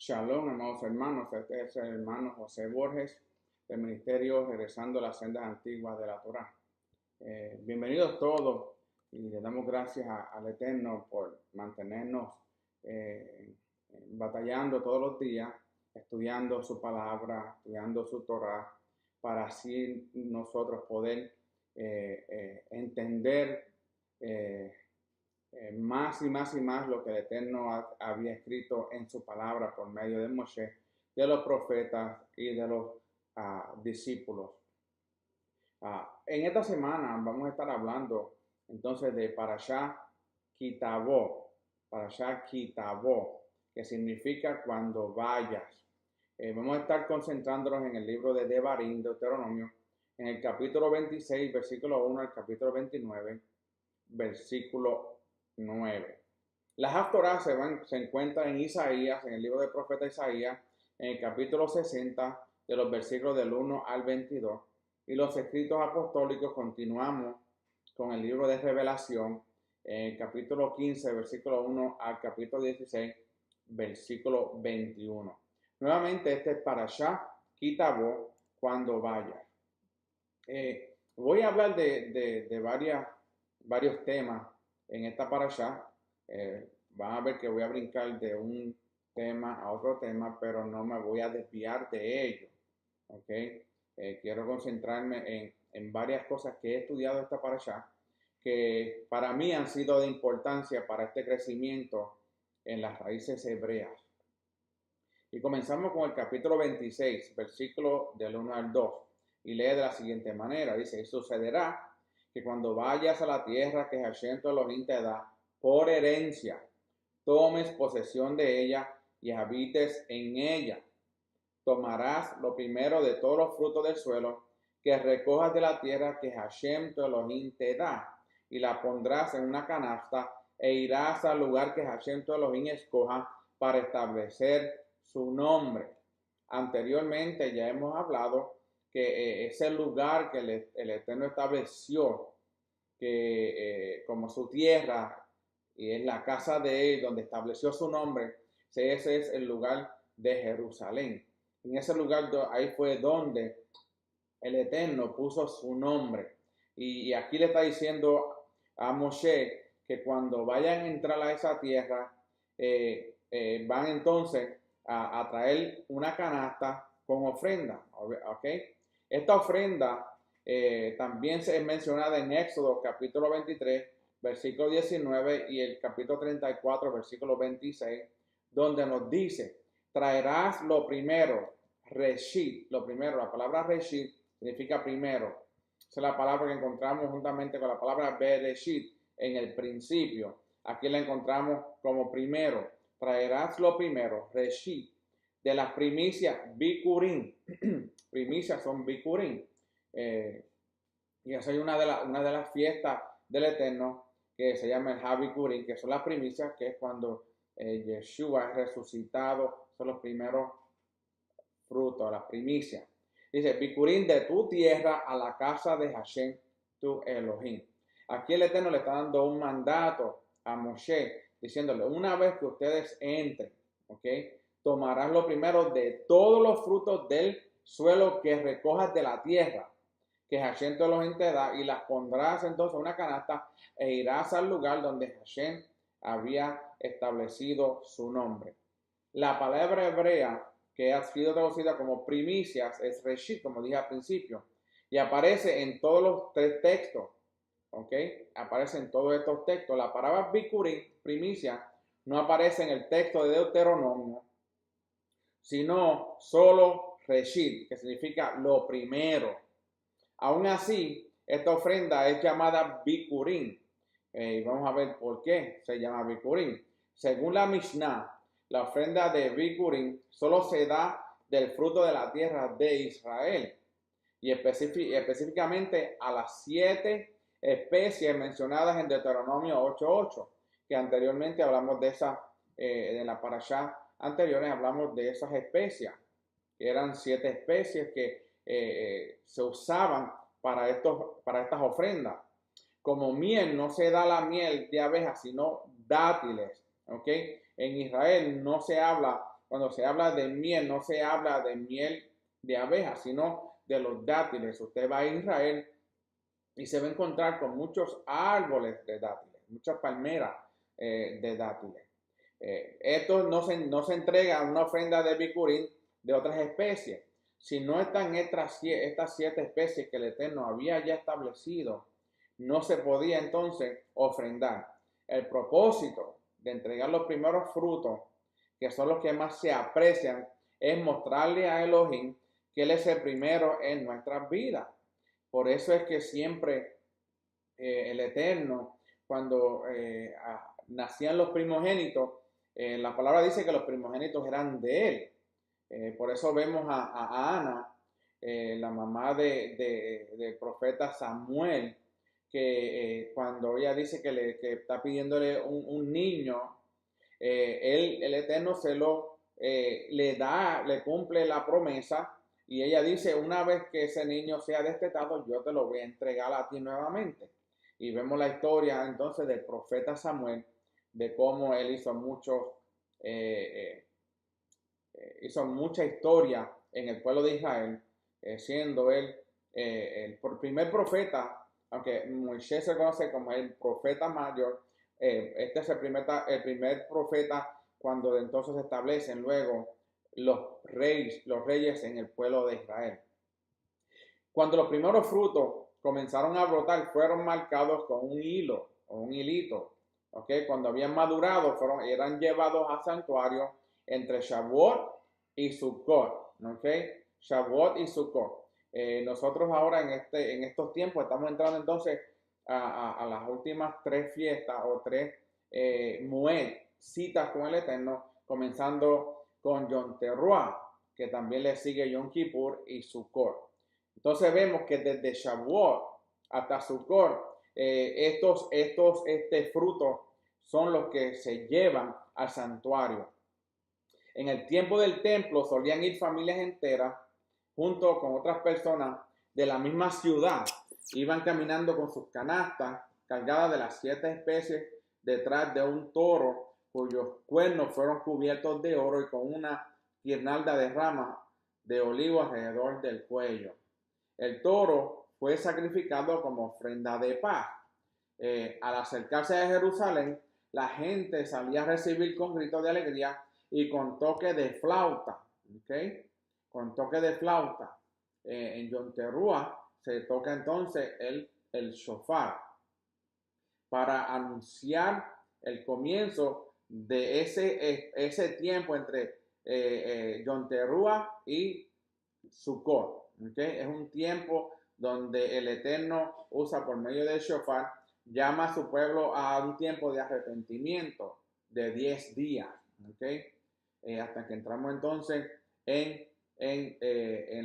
Shalom, amados hermanos. Este es el hermano José Borges del Ministerio Regresando a las Sendas Antiguas de la Torá. Bienvenidos todos y le damos gracias al Eterno por mantenernos batallando todos los días, estudiando su palabra, estudiando su Torá, para así nosotros poder entender más y más y más lo que el Eterno había escrito en su palabra por medio de Moshe, de los profetas y de los discípulos. En esta semana vamos a estar hablando entonces de Parashá Kitavó, que significa cuando vayas. Vamos a estar concentrándonos en el libro de Devarim, Deuteronomio, en el capítulo 26, versículo 1 al capítulo 29, versículo 9. Las Haftorah se encuentran en Isaías, en el libro del profeta Isaías, en el capítulo 60, de los versículos del 1 al 22. Y los escritos apostólicos continuamos con el libro de Revelación, en el capítulo 15, versículo 1 al capítulo 16, versículo 21. Nuevamente, este es Parashá Kitavó, cuando vayas. Voy a hablar de varios temas en esta parashá. Van a ver que voy a brincar de un tema a otro tema, pero no me voy a desviar de ello. Quiero concentrarme en varias cosas que he estudiado esta parashá, que para mí han sido de importancia para este crecimiento en las raíces hebreas. Y comenzamos con el capítulo 26, versículo del 1 al 2, y lee de la siguiente manera. Dice: y sucederá que cuando vayas a la tierra que Hashem tu Elohim te da por herencia, tomes posesión de ella y habites en ella. Tomarás lo primero de todos los frutos del suelo que recojas de la tierra que Hashem tu Elohim te da, y la pondrás en una canasta e irás al lugar que Hashem tu Elohim escoja para establecer su nombre. Anteriormente ya hemos hablado que es el lugar que el Eterno estableció como su tierra, y es la casa de él donde estableció su nombre. Ese es el lugar de Jerusalén. En ese lugar ahí fue donde el Eterno puso su nombre. Y aquí le está diciendo a Moshe que cuando vayan a entrar a esa tierra, van entonces a traer una canasta con ofrenda. Esta ofrenda también se es mencionada en Éxodo capítulo 23, versículo 19, y el capítulo 34, versículo 26, donde nos dice: traerás lo primero, Reshit, lo primero. La palabra Reshit significa primero. Esa es la palabra que encontramos juntamente con la palabra Bereshit, en el principio. Aquí la encontramos como primero. Traerás lo primero, Reshit, de las primicias, Bikurim. Primicias son Bikurim. Y esa es una de las fiestas del Eterno, que se llama el Habikurim, que son las primicias, que es cuando Yeshua es resucitado. Son los primeros frutos, las primicias. Dice: Bikurim de tu tierra a la casa de Hashem tu Elohim. Aquí el Eterno le está dando un mandato a Moshe, diciéndole: una vez que ustedes entren, tomarás lo primero de todos los frutos del suelo que recojas de la tierra que Hashem tu Elohim te da, y las pondrás entonces en una canasta e irás al lugar donde Hashem había establecido su nombre. La palabra hebrea que ha sido traducida como primicias es Reshit, como dije al principio, y aparece en todos los tres textos. Aparece en todos estos textos. La palabra Bikurim, primicia, no aparece en el texto de Deuteronomio, sino solo Reshit, que significa lo primero. Aún así, esta ofrenda es llamada Bikurim. Vamos a ver por qué se llama Bikurim. Según la Mishnah, la ofrenda de Bikurim solo se da del fruto de la tierra de Israel, y específicamente a las 7 especies mencionadas en Deuteronomio 8:8, que anteriormente hablamos de esa, en la parashá anteriores hablamos de esas especies, que eran 7 especies que se usaban para estas ofrendas. Como miel, no se da la miel de abejas, sino dátiles. En Israel no se habla cuando se habla de miel, no se habla de miel de abejas, sino de los dátiles. Usted va a Israel y se va a encontrar con muchos árboles de dátiles, muchas palmeras de dátiles. Esto no se entrega a una ofrenda de bicurín de otras especies. Si no están estas 7 especies que el Eterno había ya establecido, no se podía entonces ofrendar. El propósito de entregar los primeros frutos, que son los que más se aprecian, es mostrarle a Elohim que Él es el primero en nuestras vidas. Por eso es que siempre el Eterno, cuando nacían los primogénitos, la palabra dice que los primogénitos eran de Él. Por eso vemos a Ana, la mamá del profeta Samuel, que cuando ella dice que está pidiéndole un niño, el Eterno le cumple la promesa, y ella dice: una vez que ese niño sea destetado, yo te lo voy a entregar a ti nuevamente. Y vemos la historia entonces del profeta Samuel, de cómo él hizo mucha historia en el pueblo de Israel, siendo él el primer profeta, aunque Moisés se conoce como el profeta mayor. Este es el primer profeta cuando entonces se establecen luego los reyes en el pueblo de Israel. Cuando los primeros frutos comenzaron a brotar, fueron marcados con un hilo o un hilito. Cuando habían madurado, eran llevados al santuario entre Shavuot y Sukkot. Shavuot y Sukkot. Nosotros ahora en estos tiempos estamos entrando entonces a las últimas 3 fiestas o 3 Moed, citas con el Eterno, comenzando con Yom Teruah, que también le sigue Yom Kippur y Sukkot. Entonces vemos que desde Shavuot hasta Sukkot, estos frutos son los que se llevan al santuario. En el tiempo del templo solían ir familias enteras junto con otras personas de la misma ciudad. Iban caminando con sus canastas cargadas de las 7 especies detrás de un toro cuyos cuernos fueron cubiertos de oro y con una guirnalda de ramas de olivo alrededor del cuello. El toro fue sacrificado como ofrenda de paz. Al acercarse a Jerusalén, la gente salía a recibir con gritos de alegría y con toque de flauta. Con toque de flauta. En Yom Teruah se toca entonces el shofar para anunciar el comienzo de ese tiempo entre Yom Teruah y Sukkot. Es un tiempo donde el Eterno usa por medio del shofar, llama a su pueblo a un tiempo de arrepentimiento de 10 días. Hasta que entramos entonces en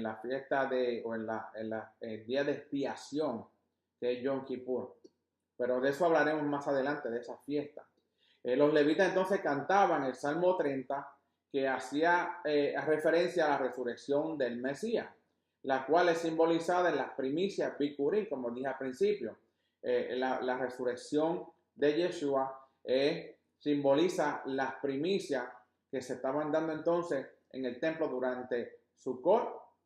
la fiesta el día de expiación, que es Yom Kippur. Pero de eso hablaremos más adelante, de esa fiesta. Los levitas entonces cantaban el Salmo 30, que hacía referencia a la resurrección del Mesías, la cual es simbolizada en las primicias Bikurim, como dije al principio. La resurrección de Yeshua simboliza las primicias que se estaban dando entonces en el templo durante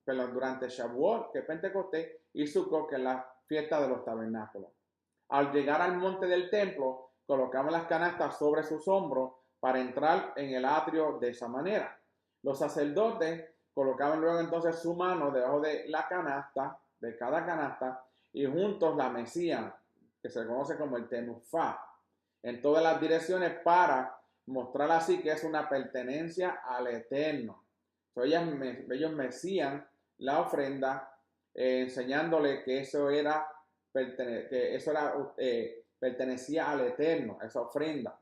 durante Shavuot, que es Pentecostés, y Sukkot, que es la fiesta de los tabernáculos. Al llegar al monte del templo, colocaban las canastas sobre sus hombros para entrar en el atrio de esa manera. Los sacerdotes colocaban luego entonces su mano debajo de la canasta, de cada canasta, y juntos la mecían, que se conoce como el tenufá, en todas las direcciones para mostrar así que es una pertenencia al Eterno. Entonces ellos mecían la ofrenda, enseñándole que eso pertenecía al Eterno, esa ofrenda.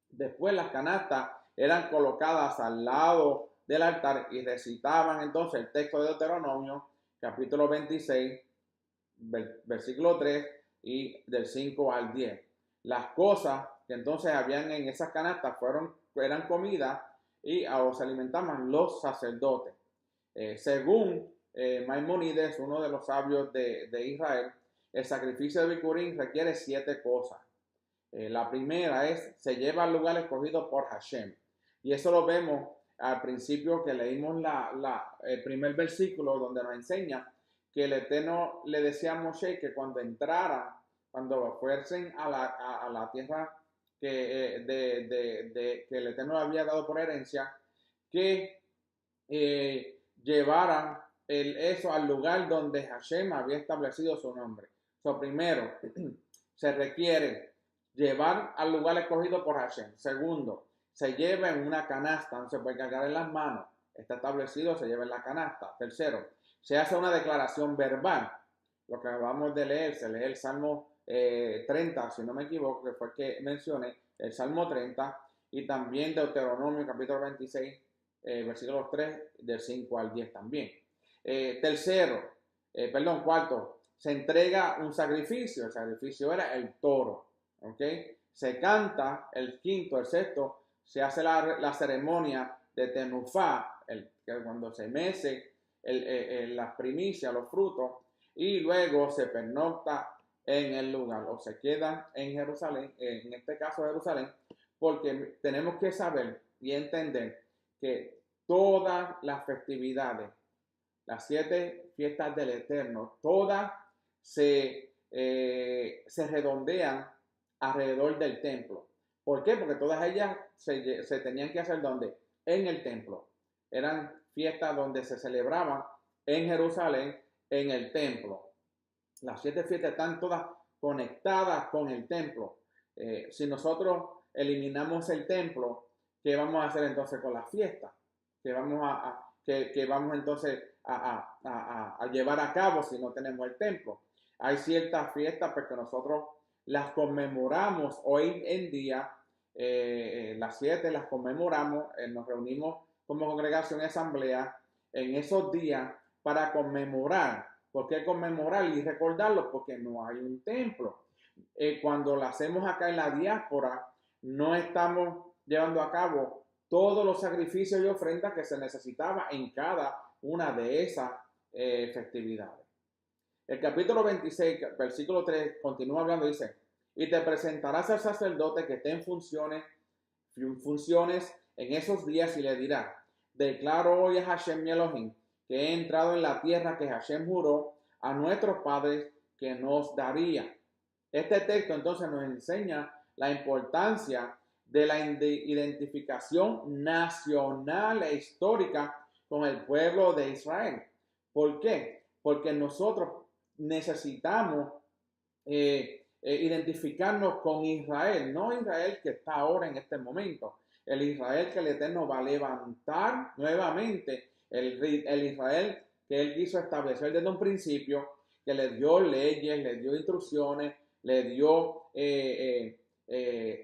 Después las canastas eran colocadas al lado del altar y recitaban entonces el texto de Deuteronomio, capítulo 26, versículo 3 y del 5 al 10. Las cosas que entonces habían en esas canastas eran comida y se alimentaban los sacerdotes. Según Maimónides, uno de los sabios de Israel, el sacrificio de Bikurim requiere 7 cosas. La primera se lleva al lugar escogido por Hashem. Y eso lo vemos al principio que leímos el primer versículo donde nos enseña que el Eterno le decía a Moshe que cuando entraran, cuando fuesen a la tierra que el Eterno había dado por herencia, que llevaran eso al lugar donde Hashem había establecido su nombre. Primero, se requiere llevar al lugar escogido por Hashem. Segundo, se lleva en una canasta, no se puede cargar en las manos. Está establecido, se lleva en la canasta. Tercero, se hace una declaración verbal. Lo que acabamos de leer, se lee el Salmo 30, si no me equivoco, que fue el que mencioné, el Salmo 30, y también Deuteronomio capítulo 26, versículos 3, del 5 al 10 también. Cuarto, se entrega un sacrificio. El sacrificio era el toro. ¿Okay? Se canta el quinto, el sexto, se hace la ceremonia de Tenufá, que cuando se mece las primicias, los frutos, y luego se pernocta en el lugar o se queda en Jerusalén, en este caso Jerusalén, porque tenemos que saber y entender que todas las festividades, las 7 fiestas del Eterno, todas se redondean alrededor del templo. ¿Por qué? Porque todas ellas se tenían que hacer ¿dónde? En el templo. Eran fiestas donde se celebraban en Jerusalén, en el templo. Las 7 fiestas están todas conectadas con el templo. Si nosotros eliminamos el templo, ¿qué vamos a hacer entonces con las fiestas? ¿Qué vamos entonces a llevar a cabo si no tenemos el templo? Hay ciertas fiestas porque nosotros las conmemoramos hoy en día, las 7 las conmemoramos, nos reunimos como congregación y asamblea en esos días para conmemorar. ¿Por qué conmemorar y recordarlo? Porque no hay un templo. Cuando lo hacemos acá en la diáspora, no estamos llevando a cabo todos los sacrificios y ofrendas que se necesitaba en cada una de esas festividades. El capítulo 26, versículo 3, continúa hablando, dice, y te presentarás al sacerdote que esté en funciones en esos días y le dirá, declaro hoy a Hashem mi Elohim, que he entrado en la tierra que Hashem juró a nuestros padres que nos daría. Este texto entonces nos enseña la importancia de la identificación nacional e histórica con el pueblo de Israel. ¿Por qué? Porque nosotros necesitamos identificarnos con Israel, no Israel que está ahora en este momento, el Israel que el Eterno va a levantar nuevamente, el Israel que Él quiso establecer desde un principio, que le dio leyes, le dio instrucciones, le dio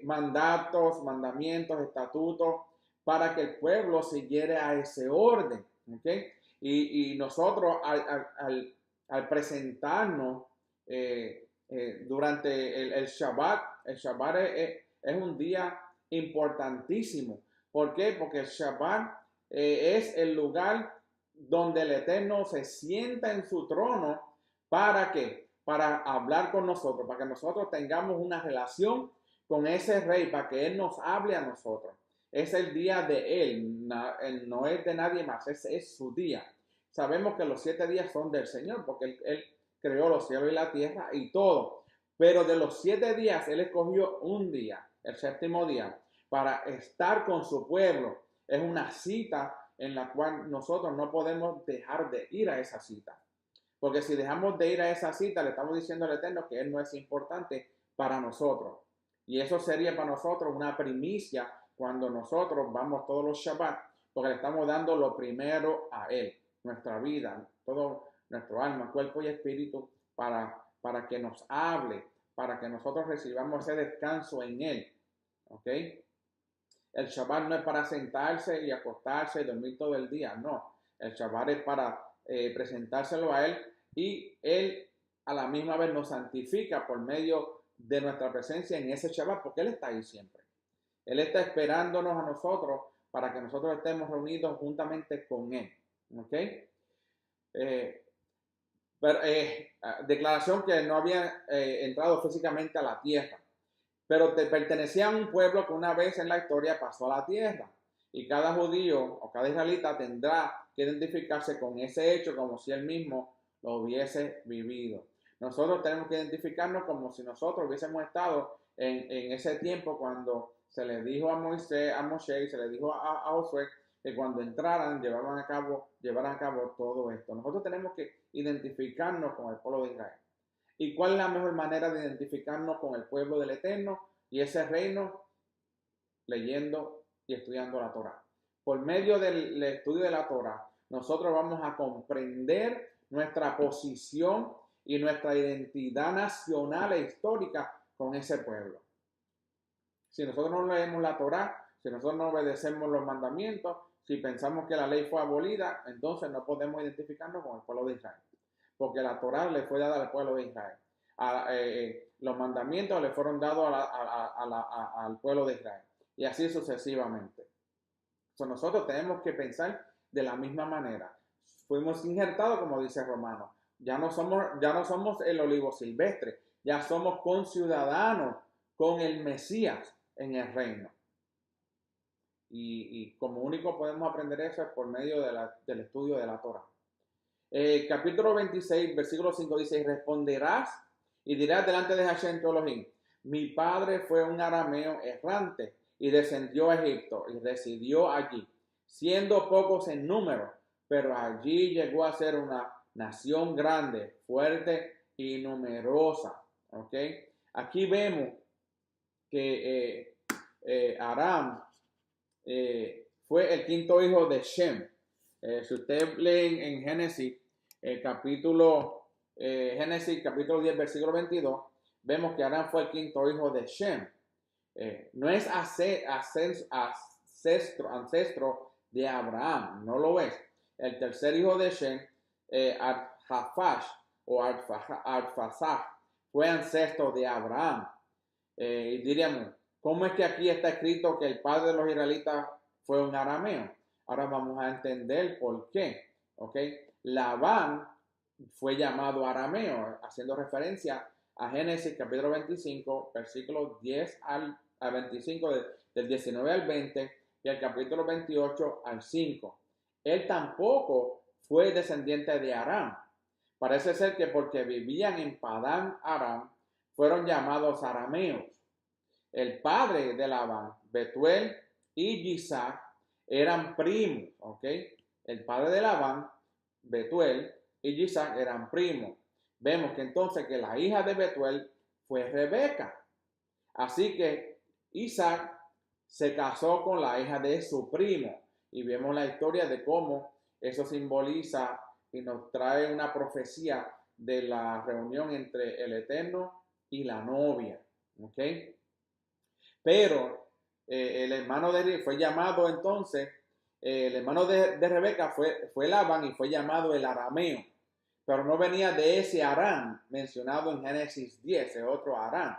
mandatos, mandamientos, estatutos, para que el pueblo siguiera a ese orden. ¿Okay? Y nosotros al presentarnos durante el Shabbat es un día importantísimo. ¿Por qué? Porque el Shabbat es el lugar donde el Eterno se sienta en su trono. ¿Para qué? Para hablar con nosotros, para que nosotros tengamos una relación con ese rey, para que Él nos hable a nosotros. Es el día de Él, no es de nadie más, es su día. Sabemos que los 7 días son del Señor, porque Él creó los cielos y la tierra y todo. Pero de los 7 días, Él escogió un día, el 7º día, para estar con su pueblo. Es una cita en la cual nosotros no podemos dejar de ir a esa cita. Porque si dejamos de ir a esa cita, le estamos diciendo al Eterno que Él no es importante para nosotros. Y eso sería para nosotros una primicia cuando nosotros vamos todos los Shabbat, porque le estamos dando lo primero a Él, nuestra vida, todo nuestro alma, cuerpo y espíritu, para que nos hable, para que nosotros recibamos ese descanso en Él. ¿Ok? El Shabbat no es para sentarse y acostarse y dormir todo el día, no. El Shabbat es para presentárselo a Él y Él a la misma vez nos santifica por medio de nuestra presencia en ese Shabbat, porque Él está ahí siempre. Él está esperándonos a nosotros para que nosotros estemos reunidos juntamente con Él. ¿Ok? Declaración que no había entrado físicamente a la tierra, pero pertenecía a un pueblo que una vez en la historia pasó a la tierra. Y cada judío o cada israelita tendrá que identificarse con ese hecho como si él mismo lo hubiese vivido. Nosotros tenemos que identificarnos como si nosotros hubiésemos estado en ese tiempo cuando se le dijo a Moisés, a Moshe, y se le dijo a Josué que cuando entraran llevaran a cabo todo esto. Nosotros tenemos que identificarnos con el pueblo de Israel. ¿Y cuál es la mejor manera de identificarnos con el pueblo del Eterno y ese reino? Leyendo y estudiando la Torah. Por medio del estudio de la Torah, nosotros vamos a comprender nuestra posición y nuestra identidad nacional e histórica con ese pueblo. Si nosotros no leemos la Torah, si nosotros no obedecemos los mandamientos, si pensamos que la ley fue abolida, entonces no podemos identificarnos con el pueblo de Israel. Porque la Torah le fue dada al pueblo de Israel. Los mandamientos le fueron dados al pueblo de Israel. Y así sucesivamente. Nosotros tenemos que pensar de la misma manera. Fuimos injertados, como dice Romano. Ya no somos el olivo silvestre. Ya somos conciudadanos con el Mesías en el reino. Y como único podemos aprender eso es por medio del estudio de la Torah. Capítulo 26, versículo 5 dice, y responderás y dirás delante de Hashem tu Elohim, mi padre fue un arameo errante y descendió a Egipto y residió allí, siendo pocos en número, pero allí llegó a ser una nación grande, fuerte y numerosa. ¿Okay? Aquí vemos que Aram fue el quinto hijo de Shem. Si ustedes leen en Génesis, Génesis capítulo 10, versículo 22, vemos que Aram fue el quinto hijo de Shem. No es ancestro de Abraham, no lo es. El tercer hijo de Shem, Arfaxad o Arfaxad, fue ancestro de Abraham. Y diríamos, ¿cómo es que aquí está escrito que el padre de los israelitas fue un arameo? Ahora vamos a entender por qué. ¿Okay? Labán fue llamado arameo, haciendo referencia a Génesis capítulo 25, versículos 10 al 25, del 19 al 20, y el capítulo 28 al 5. Él tampoco fue descendiente de Aram. Parece ser que porque vivían en Padán Aram, fueron llamados arameos. El padre de Labán, Betuel y Isaac, eran primos, ¿ok? El padre de Labán, Betuel y Isaac eran primos. Vemos que entonces que la hija de Betuel fue Rebeca. Así que Isaac se casó con la hija de su primo. Y vemos la historia de cómo eso simboliza y nos trae una profecía de la reunión entre el Eterno y la novia. ¿Ok? Pero el hermano de fue llamado entonces, el hermano de Rebeca fue Labán y fue llamado el arameo. Pero no venía de ese Aram mencionado en Génesis 10, es otro Aram.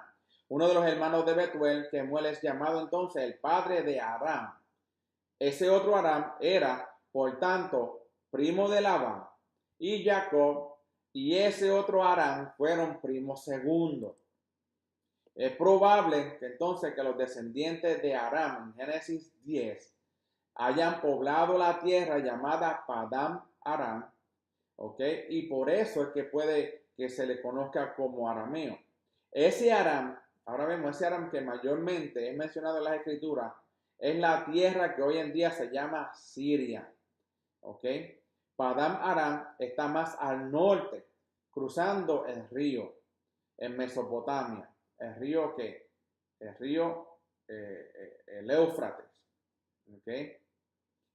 Uno de los hermanos de Betuel, Kemuel, es llamado entonces el padre de Aram. Ese otro Aram era, por tanto, primo de Labán y Jacob, y ese otro Aram fueron primos segundos. Es probable que entonces que los descendientes de Aram en Génesis 10 hayan poblado la tierra llamada Padán Aram, ¿ok? Y por eso es que puede que se le conozca como arameo. Ese Aram, ahora vemos, ese Aram que mayormente es mencionado en las escrituras, es la tierra que hoy en día se llama Siria, ¿ok? Padán Aram está más al norte, cruzando el río, en Mesopotamia. El río el Éufrates, ¿okay?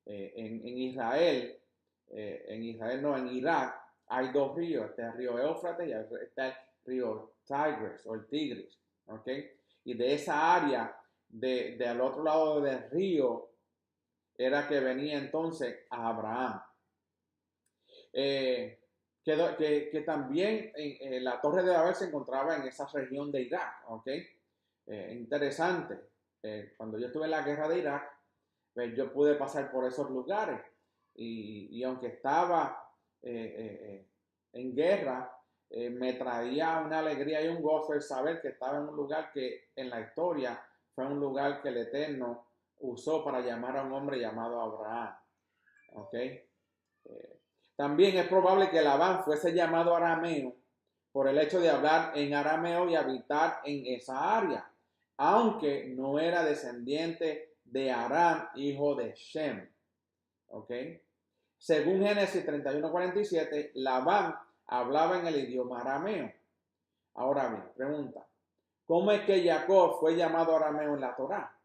En Israel, en Irak hay dos ríos, está el río Éufrates y está el río Tigris o el Tigris, ¿okay? Y de esa área, al otro lado del río, era que venía entonces a Abraham. Que también la Torre de Babel se encontraba en esa región de Irak, ¿ok? Interesante. Cuando yo estuve en la guerra de Irak, pues yo pude pasar por esos lugares y aunque estaba en guerra, me traía una alegría y un gozo el saber que estaba en un lugar que en la historia fue un lugar que el Eterno usó para llamar a un hombre llamado Abraham. ¿Ok? También es probable que Labán fuese llamado arameo por el hecho de hablar en arameo y habitar en esa área, aunque no era descendiente de Aram, hijo de Shem. ¿Ok? Según Génesis 31:47, Labán hablaba en el idioma arameo. Ahora bien, pregunta, ¿cómo es que Jacob fue llamado arameo en la Torá?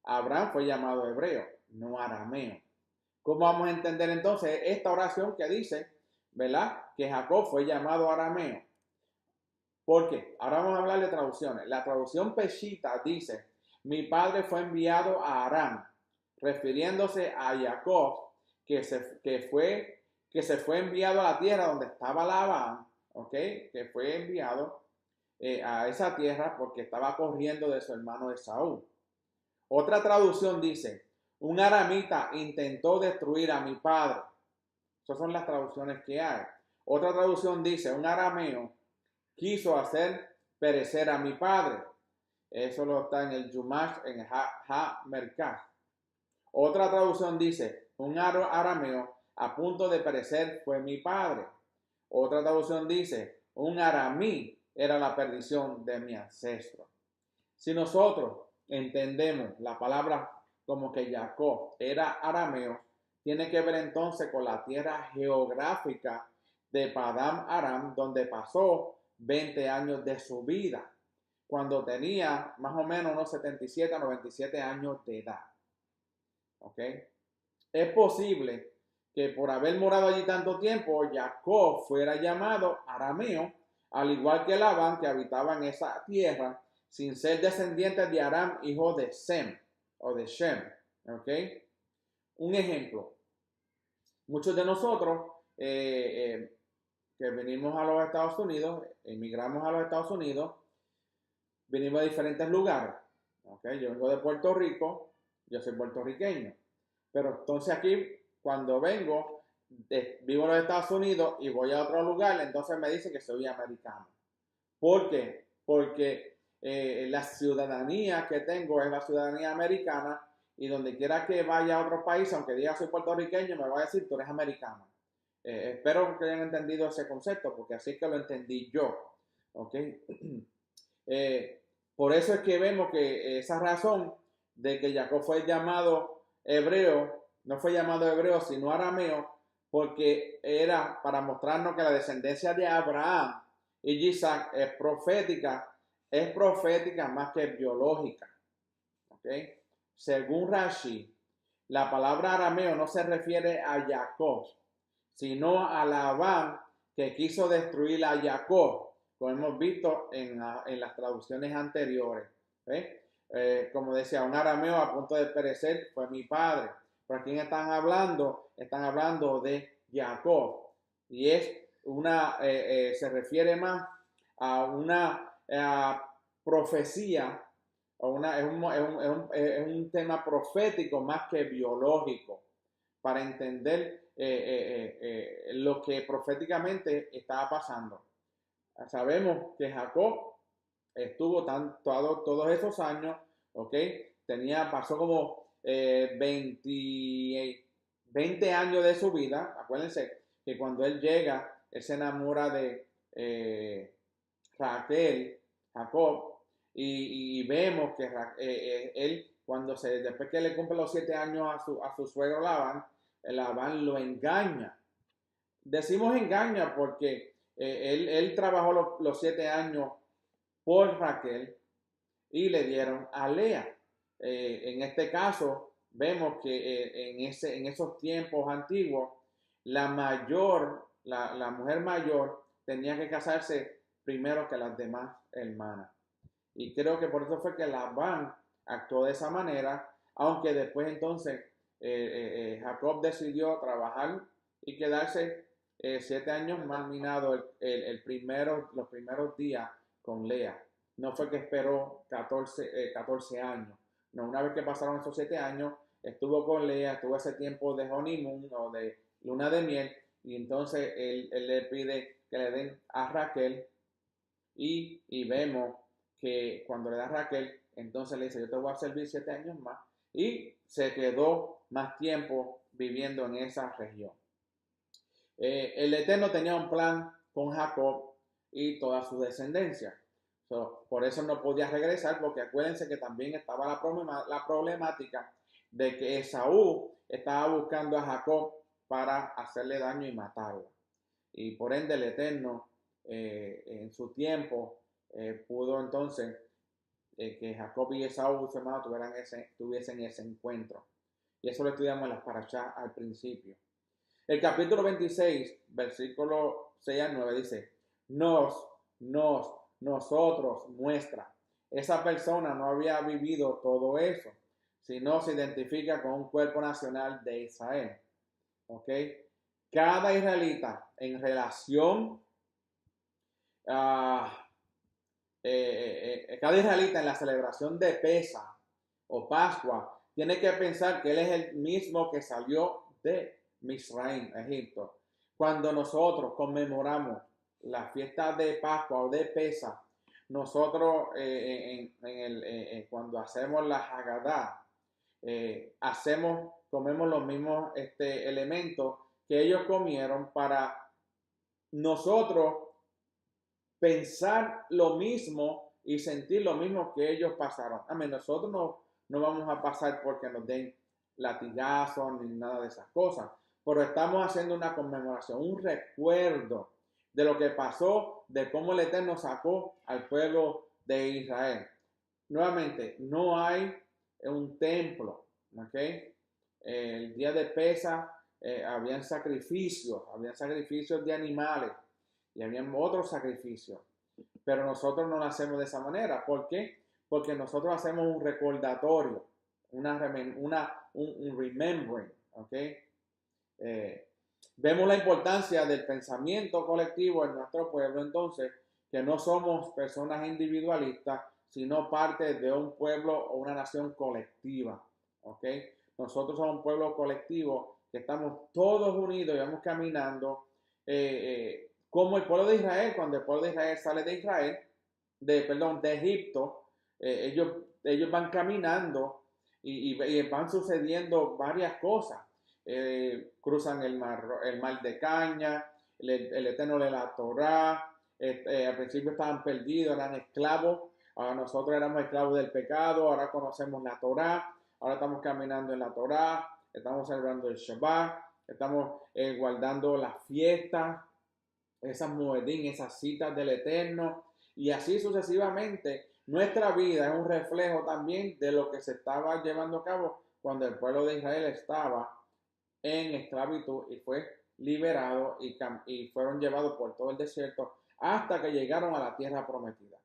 Abraham fue llamado hebreo, no arameo. ¿Cómo vamos a entender entonces esta oración que dice, ¿verdad? Que Jacob fue llamado arameo. ¿Por qué? Ahora vamos a hablar de traducciones. La traducción Peshitta dice, mi padre fue enviado a Aram, refiriéndose a Jacob, que se fue enviado a la tierra donde estaba Labán, ¿ok? Que fue enviado a esa tierra porque estaba corriendo de su hermano Esaú. Otra traducción dice, un aramita intentó destruir a mi padre. Esas son las traducciones que hay. Otra traducción dice, un arameo quiso hacer perecer a mi padre. Eso lo está en el Yumash, en Ha-Merkaz. Otra traducción dice, un arameo a punto de perecer fue mi padre. Otra traducción dice, un aramí era la perdición de mi ancestro. Si nosotros entendemos la palabra como que Jacob era arameo, tiene que ver entonces con la tierra geográfica de Padam Aram, donde pasó 20 años de su vida, cuando tenía más o menos unos 77 a 97 años de edad. ¿Ok? Es posible que por haber morado allí tanto tiempo, Jacob fuera llamado arameo, al igual que Labán, que habitaba en esa tierra, sin ser descendiente de Aram, hijo de Sem o de Shem. ¿Ok? Un ejemplo. Muchos de nosotros que venimos a los Estados Unidos, emigramos a los Estados Unidos, venimos de diferentes lugares. ¿Okay? Yo vengo de Puerto Rico, yo soy puertorriqueño. Pero entonces aquí, cuando vengo, vivo en los Estados Unidos y voy a otro lugar, entonces me dicen que soy americano. ¿Por qué? Porque la ciudadanía que tengo es la ciudadanía americana y donde quiera que vaya a otro país, aunque diga soy puertorriqueño, me va a decir tú eres americano. Espero que hayan entendido ese concepto, porque así es que lo entendí yo. ¿Ok? Por eso es que vemos que esa razón de que Jacob fue llamado hebreo, no fue llamado hebreo, sino arameo, porque era para mostrarnos que la descendencia de Abraham y Isaac es profética más que biológica. ¿Okay? Según Rashi, la palabra arameo no se refiere a Jacob, sino a Labán que quiso destruir a Jacob, como hemos visto en las traducciones anteriores. Como decía, un arameo a punto de perecer fue mi padre. ¿Por quién están hablando? Están hablando de Jacob. Y se refiere más a una profecía, es un tema profético más que biológico, para entender lo que proféticamente estaba pasando. Sabemos que Jacob estuvo todos esos años, ¿ok? Pasó como 20 años de su vida. Acuérdense que cuando él llega, él se enamora de Raquel, Jacob, y vemos que él, después que le cumple los 7 años a su suegro Labán lo engaña. Decimos engaña porque él trabajó los 7 años por Raquel y le dieron a Lea. En este caso, vemos que en esos tiempos antiguos, la mujer mayor tenía que casarse primero que las demás hermanas. Y creo que por eso fue que Labán actuó de esa manera, aunque después entonces Jacob decidió trabajar y quedarse 7 años más minado los primeros días con Lea. No fue que esperó 14 años. No, una vez que pasaron esos 7 años, estuvo con Lea, estuvo ese tiempo de honeymoon o de luna de miel, y entonces él le pide que le den a Raquel, y vemos que cuando le da a Raquel, entonces le dice, yo te voy a servir 7 años más, y se quedó más tiempo viviendo en esa región. El Eterno tenía un plan con Jacob y toda su descendencia. Por eso no podía regresar, porque acuérdense que también estaba la problemática de que Esaú estaba buscando a Jacob para hacerle daño y matarlo. Y por ende el Eterno en su tiempo pudo entonces que Jacob y Esaú, su hermano, tuviesen ese encuentro. Y eso lo estudiamos en las parashá al principio. El capítulo 26, versículo 6 al 9 dice, nosotros, nuestra. Esa persona no había vivido todo eso, sino se identifica con un cuerpo nacional de Israel. ¿Ok? Cada israelita en relación a... cada israelita en la celebración de Pesa o Pascua tiene que pensar que él es el mismo que salió de Misraim, Egipto. Cuando nosotros conmemoramos la fiesta de Pascua o de Pesa, nosotros cuando hacemos la Haggadah, comemos los mismos elementos que ellos comieron para nosotros pensar lo mismo y sentir lo mismo que ellos pasaron. Amén. Nosotros no vamos a pasar porque nos den latigazos ni nada de esas cosas, pero estamos haciendo una conmemoración, un recuerdo de lo que pasó, de cómo el Eterno sacó al pueblo de Israel. Nuevamente, no hay un templo, ¿ok? El día de Pesa habían sacrificios de animales y habían otros sacrificios, pero nosotros no lo hacemos de esa manera. ¿Por qué? Porque nosotros hacemos un recordatorio, un remembering, ¿ok? Vemos la importancia del pensamiento colectivo en nuestro pueblo, entonces, que no somos personas individualistas, sino parte de un pueblo o una nación colectiva, ¿ok? Nosotros somos un pueblo colectivo que estamos todos unidos y vamos caminando como el pueblo de Israel. Cuando el pueblo de Israel sale de Israel, de Egipto, ellos van caminando y van sucediendo varias cosas. Cruzan el mar de caña, el Eterno de la Torá, al principio estaban perdidos, eran esclavos, ahora nosotros éramos esclavos del pecado, ahora conocemos la Torá, ahora estamos caminando en la Torá, estamos celebrando el Shabbat, estamos guardando las fiestas, esas moedín, esas citas del Eterno, y así sucesivamente. Nuestra vida es un reflejo también de lo que se estaba llevando a cabo cuando el pueblo de Israel estaba en esclavitud y fue liberado y fueron llevados por todo el desierto hasta que llegaron a la tierra prometida.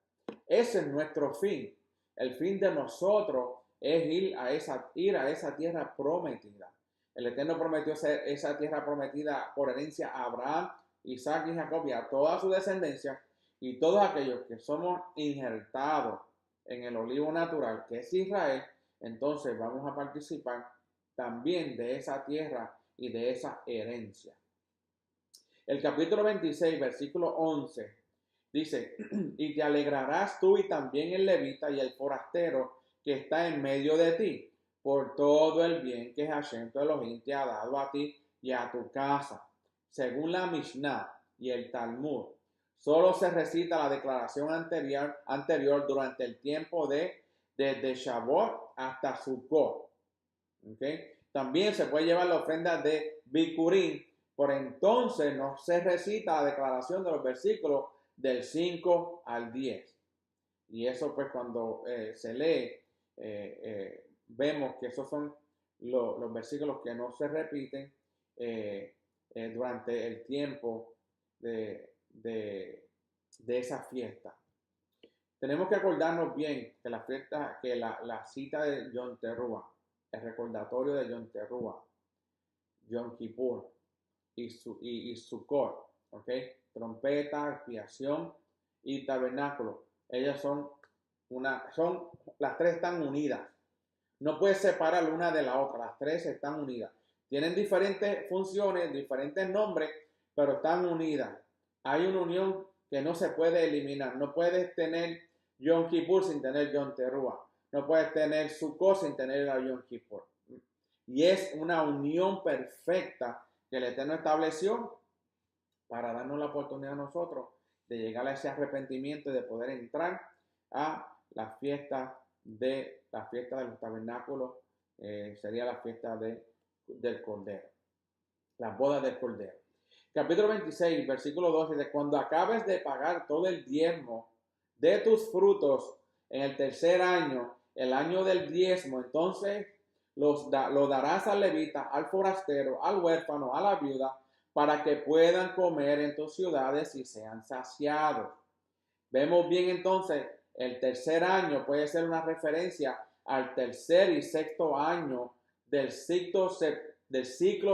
Ese es nuestro fin. El fin de nosotros es ir a esa tierra prometida. El Eterno prometió esa tierra prometida por herencia a Abraham, Isaac y Jacob y a toda su descendencia, y todos aquellos que somos injertados en el olivo natural que es Israel, entonces vamos a participar también de esa tierra y de esa herencia. El capítulo 26, versículo 11, dice, y te alegrarás tú y también el levita y el forastero que está en medio de ti, por todo el bien que Hashem tu Elohim te ha dado a ti y a tu casa. Según la Mishnah y el Talmud, solo se recita la declaración anterior durante el tiempo desde Shavuot hasta Sukkot. ¿Okay? También se puede llevar la ofrenda de Bikurim, por entonces no se recita la declaración de los versículos del 5 al 10. Y eso pues cuando se lee, vemos que esos son los versículos que no se repiten durante el tiempo de esa fiesta. Tenemos que acordarnos bien que la fiesta, que la cita de Yom Teruah, el recordatorio de Yom Teruah, Yom Kippur y Sukkot, ¿ok? Trompeta, expiación y tabernáculo. Ellas las tres están unidas. No puedes separar una de la otra, las tres están unidas. Tienen diferentes funciones, diferentes nombres, pero están unidas. Hay una unión que no se puede eliminar. No puedes tener Yom Kippur sin tener Yom Teruah. no puedes tener Sukkot sin tener el Yom Kippur. Y es una unión perfecta que el Eterno estableció para darnos la oportunidad a nosotros de llegar a ese arrepentimiento y de poder entrar a la fiesta de los tabernáculos, sería la fiesta del Cordero, las bodas del Cordero. Capítulo 26, versículo 12, dice: cuando acabes de pagar todo el diezmo de tus frutos en el tercer año, el año del diezmo, entonces lo darás al levita, al forastero, al huérfano, a la viuda, para que puedan comer en tus ciudades y sean saciados. Vemos bien entonces, el tercer año puede ser una referencia al tercer y sexto año del ciclo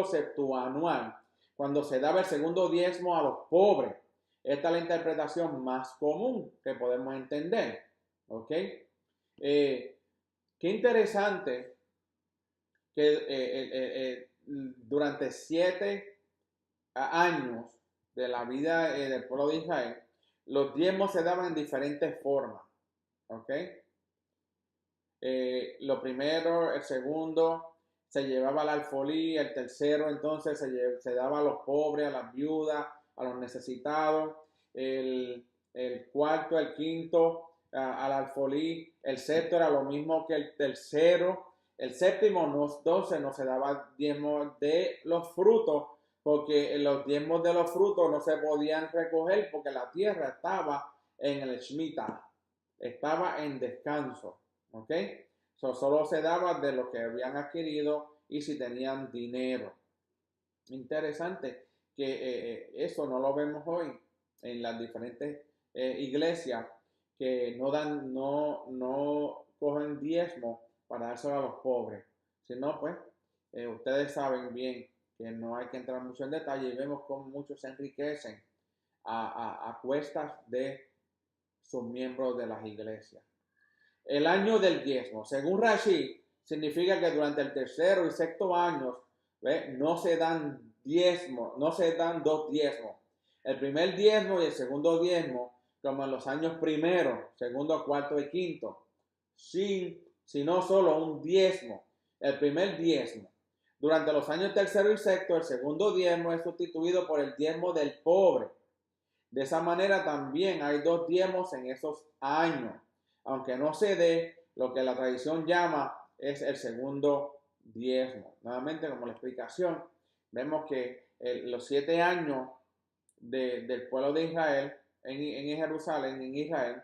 septuanual, cuando se daba el segundo diezmo a los pobres. Esta es la interpretación más común que podemos entender. ¿Ok? Qué interesante que durante 7 años de la vida del pueblo de Israel, los diezmos se daban en diferentes formas. ¿Ok? Lo primero, el segundo, se llevaba al alfolí, el tercero entonces se daba a los pobres, a las viudas, a los necesitados, el cuarto, el quinto al alfolí, el sexto era lo mismo que el tercero, el séptimo entonces no se daba diezmos de los frutos, porque los diezmos de los frutos no se podían recoger porque la tierra estaba en el Shemitah, estaba en descanso. ¿Ok? Solo se daba de lo que habían adquirido y si tenían dinero. Interesante que eso no lo vemos hoy en las diferentes iglesias que no cogen diezmo para dárselo a los pobres. Si no, pues ustedes saben bien que no hay que entrar mucho en detalle y vemos cómo muchos se enriquecen a cuestas de sus miembros de las iglesias. El año del diezmo, según Rashi, significa que durante el tercero y sexto años no se dan diezmos, no se dan dos diezmos. El primer diezmo y el segundo diezmo, como en los años primero, segundo, cuarto y quinto, sino solo un diezmo. El primer diezmo. Durante los años tercero y sexto, el segundo diezmo es sustituido por el diezmo del pobre. De esa manera también hay dos diezmos en esos años, aunque no se dé lo que la tradición llama es el segundo diezmo. Nuevamente, como la explicación, vemos que los 7 años del pueblo de Israel en Jerusalén, en Israel,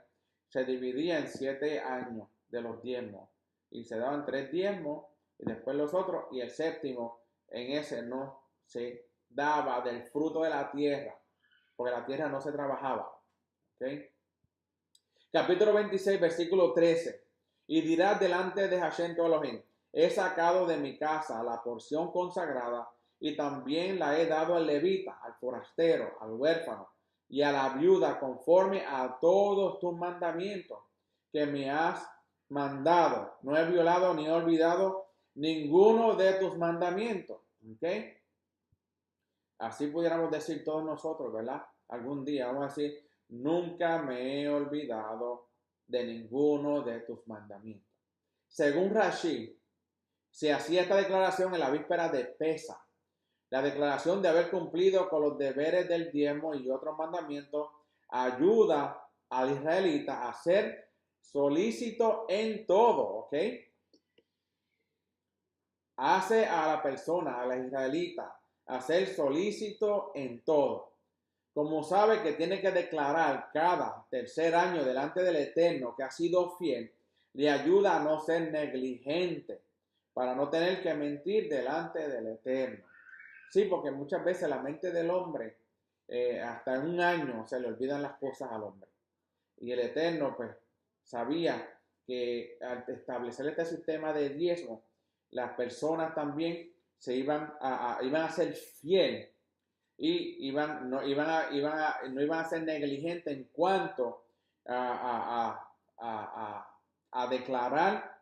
se dividía en 7 años de los diezmos y se daban 3 diezmos y después los otros, y el séptimo en ese no se daba del fruto de la tierra, porque la tierra no se trabajaba. ¿Okay? Capítulo 26, versículo 13. Y dirás delante de Hashem tu Elohim: he sacado de mi casa la porción consagrada y también la he dado al levita, al forastero, al huérfano y a la viuda, conforme a todos tus mandamientos que me has mandado. No he violado ni he olvidado ninguno de tus mandamientos. ¿Okay? Así pudiéramos decir todos nosotros, ¿verdad? Algún día vamos a decir: nunca me he olvidado de ninguno de tus mandamientos. Según Rashi, se hacía esta declaración en la víspera de Pesach, la declaración de haber cumplido con los deberes del diezmo y otros mandamientos ayuda al israelita a ser solícito en todo, ¿ok? Hace a la persona, a la israelita, a ser solícito en todo. Como sabe que tiene que declarar cada tercer año delante del Eterno que ha sido fiel, le ayuda a no ser negligente, para no tener que mentir delante del Eterno. Sí, porque muchas veces la mente del hombre, hasta en un año se le olvidan las cosas al hombre. Y el Eterno, pues, sabía que al establecer este sistema de diezmo, las personas también iban a ser fieles y no iban a ser negligentes en cuanto a declarar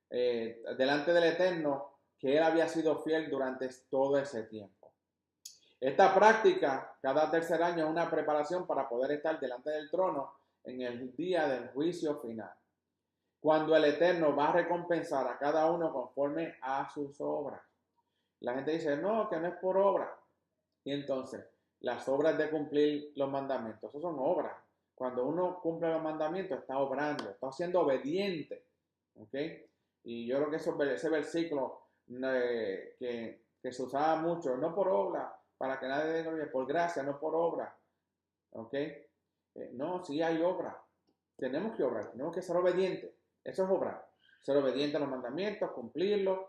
delante del Eterno que él había sido fiel durante todo ese tiempo. Esta práctica, cada tercer año, es una preparación para poder estar delante del trono en el día del juicio final. cuando el Eterno va a recompensar a cada uno conforme a sus obras. La gente dice, no, que no es por obra. Y entonces, las obras de cumplir los mandamientos, eso son obras. Cuando uno cumple los mandamientos, está obrando, está siendo obediente. ¿Ok? Y yo creo que ese versículo que se usaba mucho, no por obra, para que nadie diga, oye, por gracia, no por obra. ¿Ok? No, sí hay obra. Tenemos que obrar, tenemos que ser obedientes. Eso es obrar. Ser obediente a los mandamientos, cumplirlos,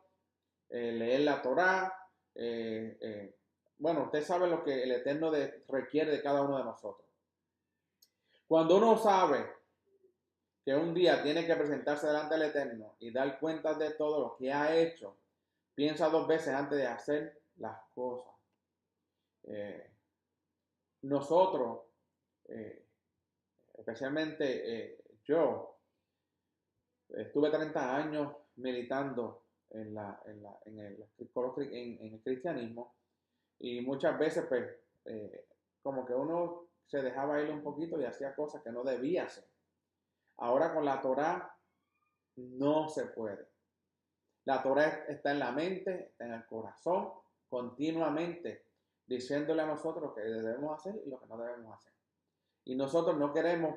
leer la Torá. Bueno, usted sabe lo que el Eterno requiere de cada uno de nosotros. Cuando uno sabe que un día tiene que presentarse delante del Eterno y dar cuenta de todo lo que ha hecho, piensa dos veces antes de hacer las cosas. Nosotros, especialmente yo, estuve 30 años militando en el cristianismo y muchas veces pues como que uno se dejaba ir un poquito y hacía cosas que no debía hacer. Ahora con la Torá no se puede. La Torá está en la mente, está en el corazón, continuamente diciéndole a nosotros lo que debemos hacer y lo que no debemos hacer. Y nosotros no queremos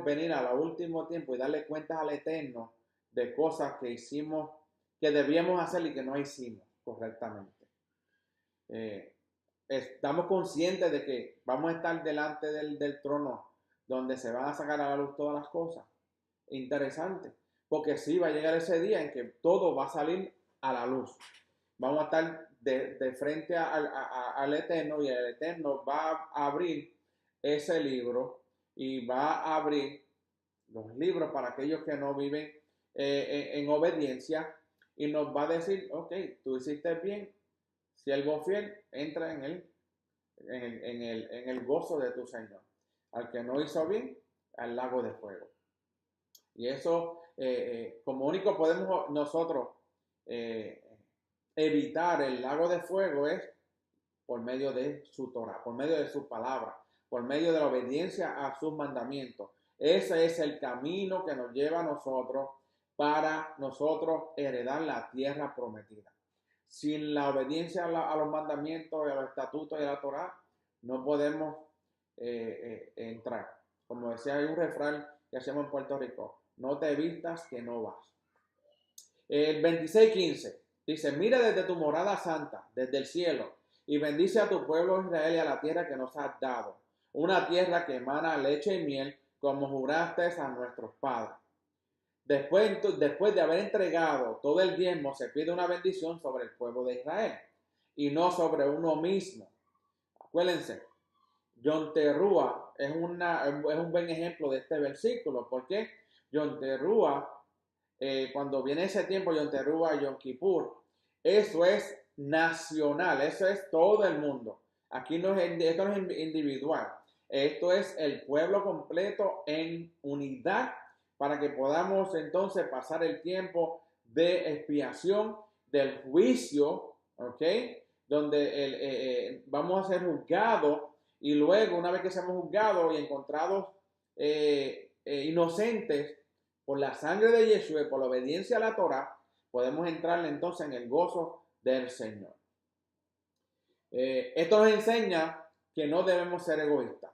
venir a lo último tiempo y darle cuentas al Eterno de cosas que hicimos, que debíamos hacer y que no hicimos correctamente. Estamos conscientes de que vamos a estar delante del trono donde se van a sacar a la luz todas las cosas. Interesante, porque sí va a llegar ese día en que todo va a salir a la luz. Vamos a estar de frente al Eterno y el Eterno va a abrir ese libro y va a abrir los libros para aquellos que no viven en obediencia y nos va a decir, ok, tú hiciste bien, siervo fiel, entra en el gozo de tu Señor. Al que no hizo bien, al lago de fuego. Y eso, como único podemos nosotros evitar el lago de fuego es por medio de su Torah, por medio de su palabra, por medio de la obediencia a sus mandamientos. Ese es el camino que nos lleva a nosotros para nosotros heredar la tierra prometida. Sin la obediencia a los mandamientos, a los estatutos y a la Torah, no podemos entrar. Como decía, hay un refrán que hacemos en Puerto Rico, no te vistas que no vas. El 26:15 dice, mira desde tu morada santa, desde el cielo, y bendice a tu pueblo Israel y a la tierra que nos has dado, una tierra que emana leche y miel, como juraste a nuestros padres. Después de haber entregado todo el diezmo, se pide una bendición sobre el pueblo de Israel y no sobre uno mismo. Acuérdense, Yom Teruah es un buen ejemplo de este versículo, porque Yom Teruah, cuando viene ese tiempo, Yom Teruah y Yom Kippur, eso es nacional, eso es todo el mundo. Aquí esto no es individual, esto es el pueblo completo en unidad para que podamos entonces pasar el tiempo de expiación del juicio, ¿ok? Donde vamos a ser juzgados y luego, una vez que seamos juzgados y encontrados inocentes por la sangre de Yeshua y por la obediencia a la Torah, podemos entrar entonces en el gozo del Señor. Esto nos enseña que no debemos ser egoístas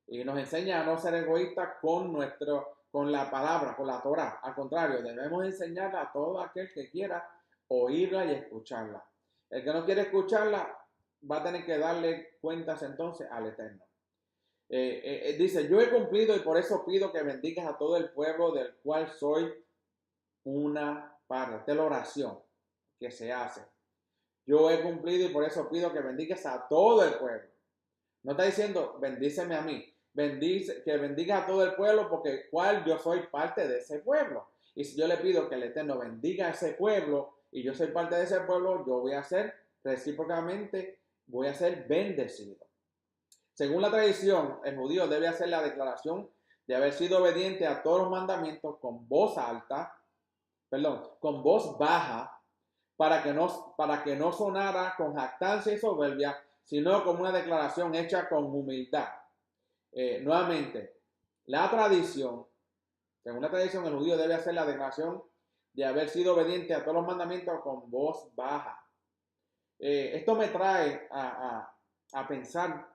y nos enseña a no ser egoístas con la palabra, con la Torah. Al contrario, debemos enseñarla a todo aquel que quiera oírla y escucharla. El que no quiere escucharla va a tener que darle cuentas entonces al Eterno. Dice, yo he cumplido y por eso pido que bendigas a todo el pueblo del cual soy una parte. Esta es la oración que se hace. Yo he cumplido y por eso pido que bendigas a todo el pueblo. No está diciendo, bendíceme a mí. Que bendiga a todo el pueblo porque yo soy parte de ese pueblo. Y si yo le pido que el Eterno bendiga a ese pueblo y yo soy parte de ese pueblo, yo voy a ser recíprocamente, voy a ser bendecido. Según la tradición, el judío debe hacer la declaración de haber sido obediente a todos los mandamientos con voz baja, para que no sonara con jactancia y soberbia, sino como una declaración hecha con humildad. Nuevamente, la tradición Según la tradición, el judío debe hacer la declaración de haber sido obediente a todos los mandamientos con voz baja. Esto me trae a pensar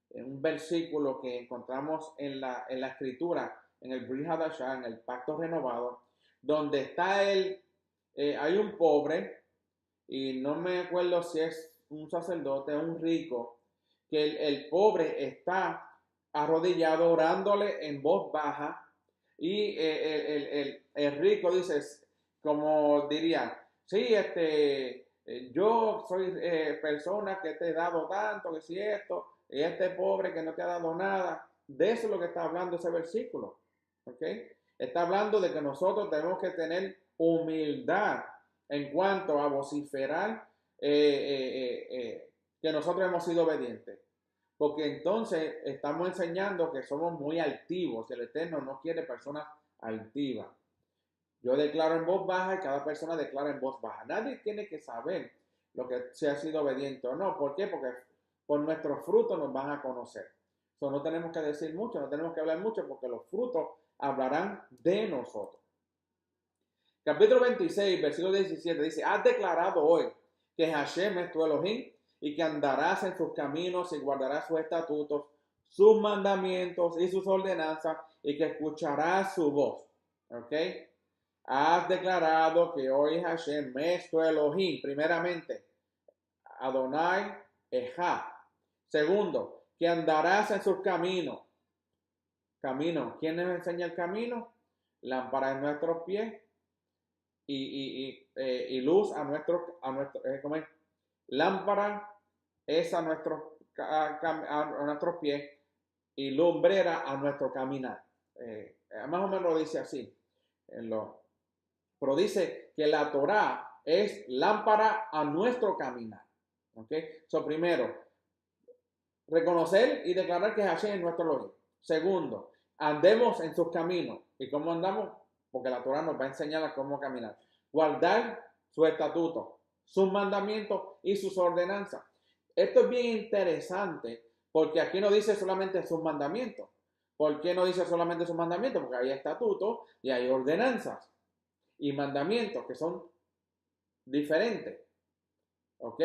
en un versículo que encontramos en la escritura, en el Brit Hadashah, en el pacto renovado, donde está hay un pobre, y no me acuerdo si es un sacerdote o un rico, que el pobre está arrodillado orándole en voz baja, y el rico dice, como diría, sí, yo soy persona que te he dado tanto, que si esto, y este pobre que no te ha dado nada. De eso es lo que está hablando ese versículo. ¿Ok? Está hablando de que nosotros tenemos que tener humildad en cuanto a vociferar que nosotros hemos sido obedientes. Porque entonces estamos enseñando que somos muy altivos. El Eterno no quiere personas altivas. Yo declaro en voz baja y cada persona declara en voz baja. Nadie tiene que saber lo que se ha sido obediente o no. ¿Por qué? Porque por nuestros frutos nos van a conocer. No tenemos que decir mucho, no tenemos que hablar mucho porque los frutos hablarán de nosotros. Capítulo 26, versículo 17 dice, has declarado hoy que Hashem es tu Elohim y que andarás en sus caminos y guardarás sus estatutos, sus mandamientos y sus ordenanzas y que escucharás su voz. ¿Ok? Has declarado que hoy Hashem es tu Elohim. Primeramente, Adonai Ejá. Segundo, que andarás en sus caminos. Camino. ¿Quién nos enseña el camino? Lámpara en nuestros pies y luz a nuestro ¿cómo es? Lámpara es a nuestros pies y lumbrera a nuestro caminar. Más o menos lo dice así. Pero dice que la Torá es lámpara a nuestro caminar. ¿Ok? So, primero, reconocer y declarar que Hashem es nuestro Elohim. Segundo, andemos en sus caminos. ¿Y cómo andamos? Porque la Torah nos va a enseñar a cómo caminar. Guardar sus estatutos, sus mandamientos y sus ordenanzas. Esto es bien interesante porque aquí no dice solamente sus mandamientos. ¿Por qué no dice solamente sus mandamientos? Porque hay estatutos y hay ordenanzas y mandamientos que son diferentes. ¿Ok?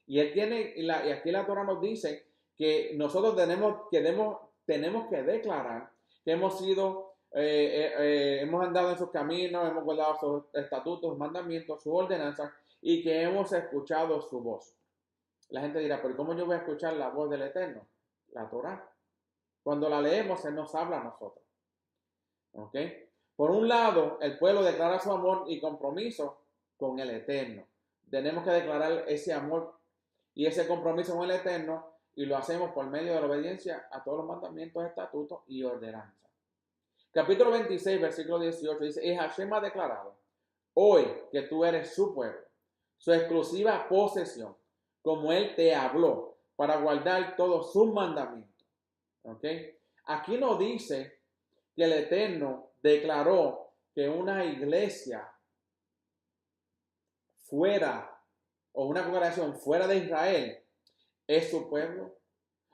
Y aquí la Torah nos dice que nosotros tenemos que declarar que hemos sido, hemos andado en sus caminos, hemos guardado sus estatutos, sus mandamientos, sus ordenanzas y que hemos escuchado su voz. La gente dirá, pero ¿cómo yo voy a escuchar la voz del Eterno? La Torah. Cuando la leemos, Él nos habla a nosotros. ¿Ok? Por un lado, el pueblo declara su amor y compromiso con el Eterno. Tenemos que declarar ese amor y ese compromiso con el Eterno y lo hacemos por medio de la obediencia a todos los mandamientos, estatutos y ordenanzas. Capítulo 26, versículo 18 dice, y Hashem ha declarado hoy que tú eres su pueblo, su exclusiva posesión, como Él te habló, para guardar todos sus mandamientos. ¿Ok? Aquí no dice que el Eterno declaró que una iglesia fuera o una congregación fuera de Israel es su pueblo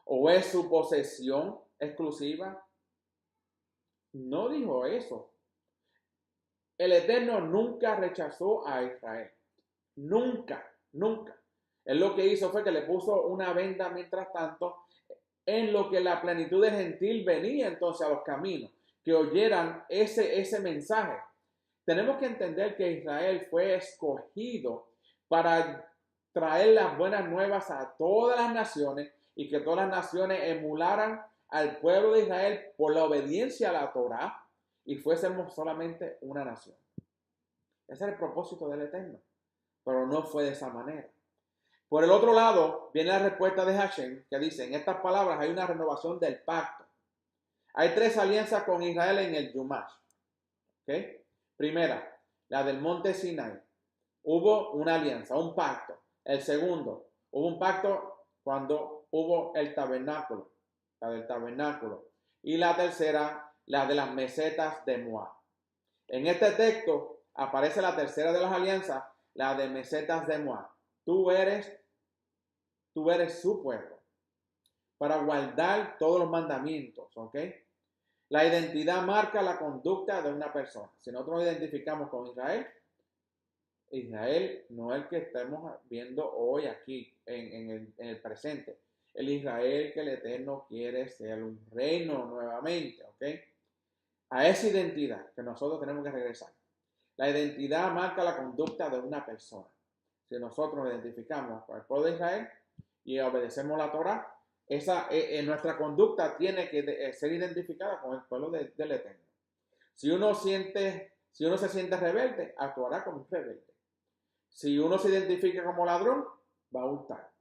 o es su posesión exclusiva. No dijo eso. El Eterno nunca rechazó a Israel. Nunca, nunca. Él lo que hizo fue que le puso una venda mientras tanto en lo que la plenitud del gentil venía entonces a los caminos, que oyeran ese mensaje. Tenemos que entender que Israel fue escogido para traer las buenas nuevas a todas las naciones y que todas las naciones emularan al pueblo de Israel por la obediencia a la Torá y fuésemos solamente una nación. Ese era el propósito del Eterno, pero no fue de esa manera. Por el otro lado, viene la respuesta de Hashem, que dice, en estas palabras hay una renovación del pacto. Hay 3 alianzas con Israel en el Yumash. ¿Okay? Primera, la del monte Sinai. Hubo una alianza, un pacto. El segundo, hubo un pacto cuando hubo el tabernáculo, la del tabernáculo. Y la tercera, la de las mesetas de Moab. En este texto aparece la tercera de las alianzas, la de mesetas de Moab. Tú eres su pueblo para guardar todos los mandamientos, ¿ok? La identidad marca la conducta de una persona. Si nosotros nos identificamos con Israel, Israel no es el que estamos viendo hoy aquí en el presente. El Israel que el Eterno quiere ser un reino nuevamente, ¿ok? A esa identidad que nosotros tenemos que regresar. La identidad marca la conducta de una persona. Si nosotros nos identificamos con el pueblo de Israel y obedecemos la Torah, nuestra conducta tiene que ser identificada con el pueblo del Eterno. Si uno se siente rebelde, actuará como un rebelde. Si uno se identifica como ladrón, va a hurtar.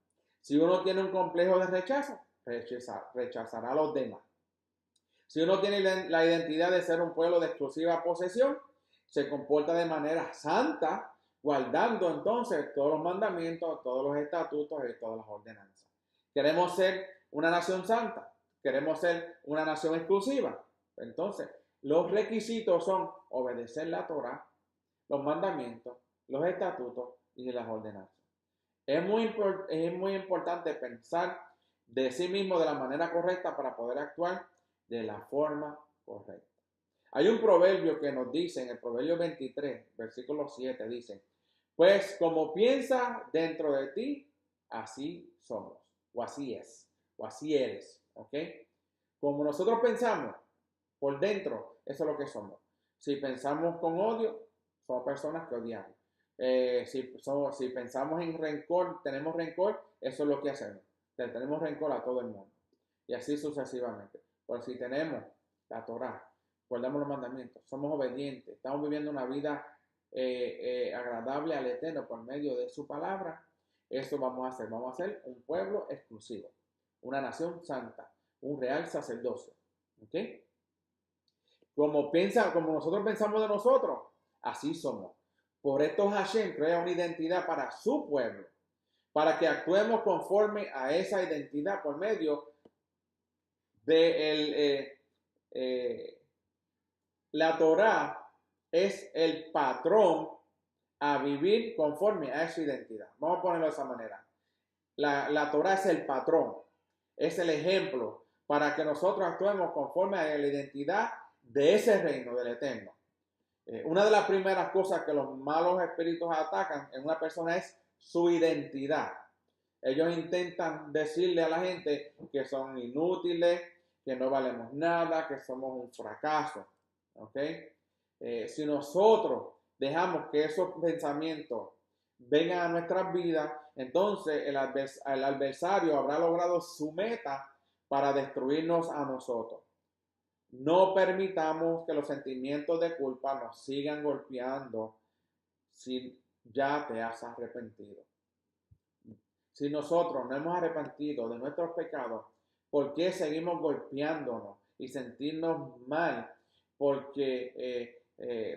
Si uno tiene un complejo de rechazo, rechazará a los demás. Si uno tiene la identidad de ser un pueblo de exclusiva posesión, se comporta de manera santa, guardando entonces todos los mandamientos, todos los estatutos y todas las ordenanzas. Queremos ser una nación santa, queremos ser una nación exclusiva. Entonces, los requisitos son obedecer la Torah, los mandamientos, los estatutos y las ordenanzas. Es muy importante pensar de sí mismo de la manera correcta para poder actuar de la forma correcta. Hay un proverbio que nos dice, en el proverbio 23, versículo 7, dice, pues como piensa dentro de ti, así somos, o así es, o así eres, ¿ok? Como nosotros pensamos por dentro, eso es lo que somos. Si pensamos con odio, somos personas que odiamos. Si pensamos en rencor, tenemos rencor, eso es lo que hacemos. Tenemos rencor a todo el mundo. Y así sucesivamente. Pero si tenemos la Torah, guardamos los mandamientos, somos obedientes, estamos viviendo una vida agradable al Eterno por medio de su palabra, eso vamos a hacer. Vamos a ser un pueblo exclusivo, una nación santa, un real sacerdocio. ¿Ok? Como nosotros pensamos de nosotros, así somos. Por esto Hashem crea una identidad para su pueblo, para que actuemos conforme a esa identidad por medio de la Torah es el patrón a vivir conforme a esa identidad. Vamos a ponerlo de esa manera. La Torah es el patrón, es el ejemplo para que nosotros actuemos conforme a la identidad de ese reino del Eterno. Una de las primeras cosas que los malos espíritus atacan en una persona es su identidad. Ellos intentan decirle a la gente que son inútiles, que no valemos nada, que somos un fracaso. ¿Ok? Si nosotros dejamos que esos pensamientos vengan a nuestras vidas, entonces el adversario habrá logrado su meta para destruirnos a nosotros. No permitamos que los sentimientos de culpa nos sigan golpeando si ya te has arrepentido. Si nosotros no hemos arrepentido de nuestros pecados, ¿por qué seguimos golpeándonos y sentirnos mal? Porque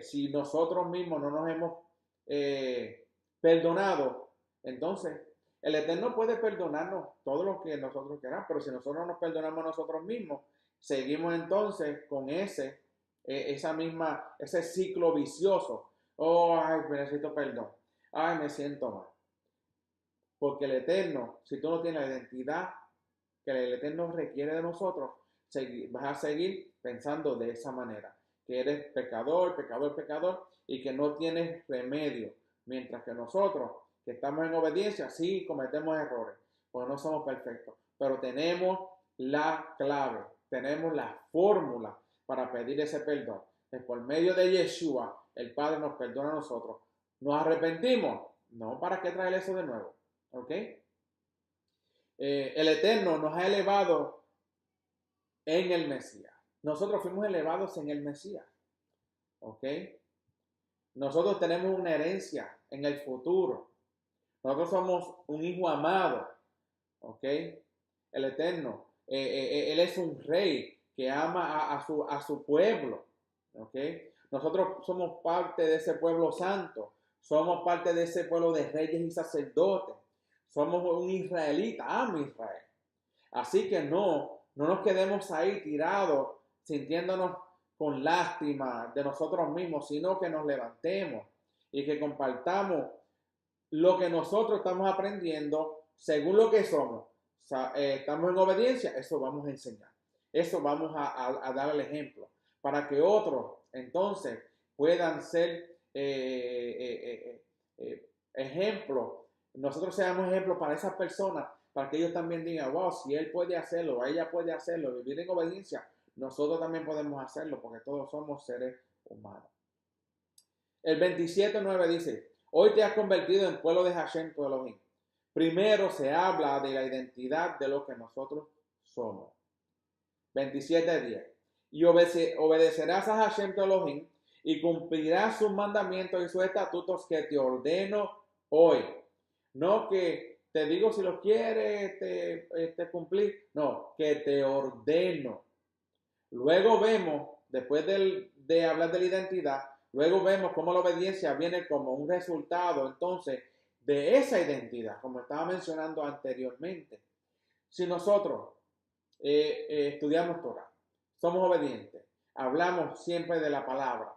si nosotros mismos no nos hemos perdonado, entonces el Eterno puede perdonarnos todo lo que nosotros queramos, pero si nosotros nos perdonamos a nosotros mismos, seguimos entonces con ese ciclo vicioso. Oh, ay, necesito perdón. Ay, me siento mal. Porque el Eterno, si tú no tienes la identidad que el Eterno requiere de nosotros, vas a seguir pensando de esa manera. Que eres pecador, pecador, pecador y que no tienes remedio. Mientras que nosotros, que estamos en obediencia, sí cometemos errores, porque no somos perfectos. Pero tenemos la clave, tenemos la fórmula para pedir ese perdón. Es por medio de Yeshua, el Padre nos perdona a nosotros. ¿Nos arrepentimos? No, ¿para qué traer eso de nuevo? ¿Ok? El Eterno nos ha elevado en el Mesías. Nosotros fuimos elevados en el Mesías. ¿Ok? Nosotros tenemos una herencia en el futuro. Nosotros somos un hijo amado. ¿Ok? El Eterno. Él es un rey que ama a su pueblo. ¿Ok? Nosotros somos parte de ese pueblo santo. Somos parte de ese pueblo de reyes y sacerdotes. Somos un israelita, amo Israel. Así que no nos quedemos ahí tirados, sintiéndonos con lástima de nosotros mismos, sino que nos levantemos y que compartamos lo que nosotros estamos aprendiendo según lo que somos. Estamos en obediencia, eso vamos a enseñar. Eso vamos a dar el ejemplo, para que otros entonces puedan ser ejemplos. Nosotros seamos ejemplos para esas personas, para que ellos también digan, wow, si él puede hacerlo, o ella puede hacerlo, vivir en obediencia, nosotros también podemos hacerlo, porque todos somos seres humanos. El 27:9 dice, hoy te has convertido en pueblo de Hashem, tu Elohim. Primero se habla de la identidad de lo que nosotros somos. 27:10. Y obedecerás a Hashem, tu Elohim, y cumplirás sus mandamientos y sus estatutos que te ordeno hoy. No que te digo si lo quieres cumplir, no, que te ordeno. Luego vemos, después de hablar de la identidad, luego vemos cómo la obediencia viene como un resultado entonces de esa identidad, como estaba mencionando anteriormente. Si nosotros estudiamos Torah, somos obedientes, hablamos siempre de la palabra,